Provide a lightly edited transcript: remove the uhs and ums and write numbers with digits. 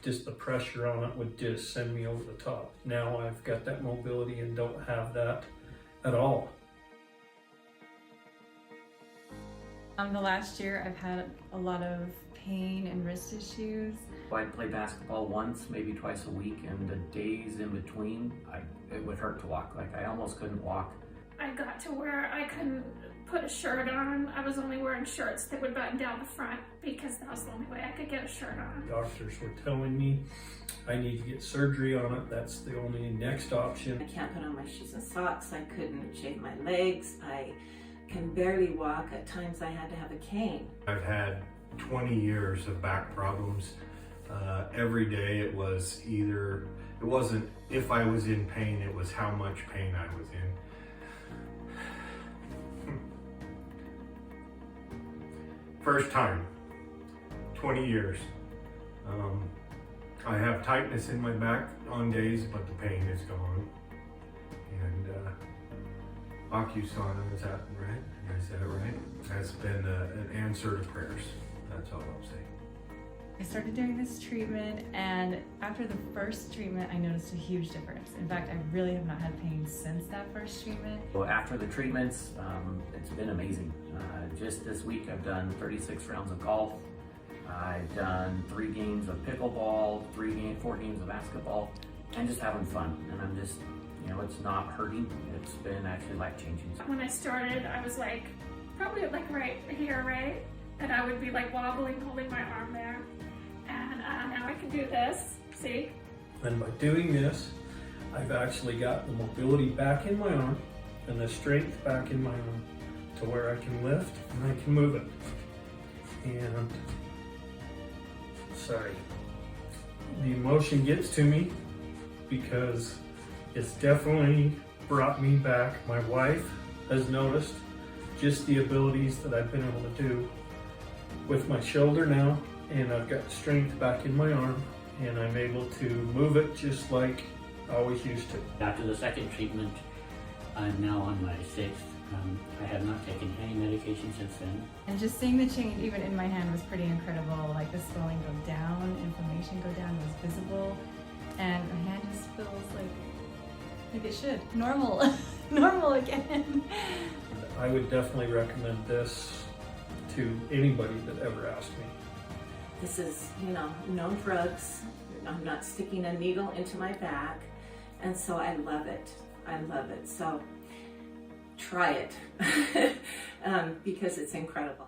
just the pressure on it would just send me over the top. Now I've got that mobility and don't have that at all. The last year I've had a lot of pain and wrist issues. I'd play basketball once, maybe twice a week, and the days in between, it would hurt to walk. Like, I almost couldn't walk. I got to where I couldn't put a shirt on. I was only wearing shirts that would button down the front because that was the only way I could get a shirt on. Doctors were telling me I need to get surgery on it. That's the only next option. I can't put on my shoes and socks. I couldn't shave my legs. I can barely walk. At times I had to have a cane. I've had 20 years of back problems. Every day it was either, it wasn't if I was in pain, it was how much pain I was in. First time, 20 years. I have tightness in my back on days, but the pain is gone. And Acousana, is that right? Did I say it right? Has been an answer to prayers. That's all I'll say. I started doing this treatment, and after the first treatment I noticed a huge difference. In fact, I really have not had pain since that first treatment. So after the treatments, it's been amazing. Just this week I've done 36 rounds of golf. I've done 3 games of pickleball, 4 games of basketball, and just having fun. And I'm just, it's not hurting. It's been actually life-changing. When I started, I was like, probably like right here, right? And I would be like wobbling, holding my arm there. And now I can do this, see? And by doing this, I've actually got the mobility back in my arm and the strength back in my arm to where I can lift and I can move it. And sorry, the emotion gets to me because it's definitely brought me back. My wife has noticed just the abilities that I've been able to do with my shoulder now, and I've got strength back in my arm, and I'm able to move it just like I always used to. After the second treatment, I'm now on my 6th. I have not taken any medication since then. And just seeing the change even in my hand was pretty incredible. Like the swelling go down, inflammation go down, it was visible. And my hand just feels like it should. Normal, normal again. I would definitely recommend this to anybody that ever asked me. This is, no drugs. I'm not sticking a needle into my back. And so I love it. I love it. So try it because it's incredible.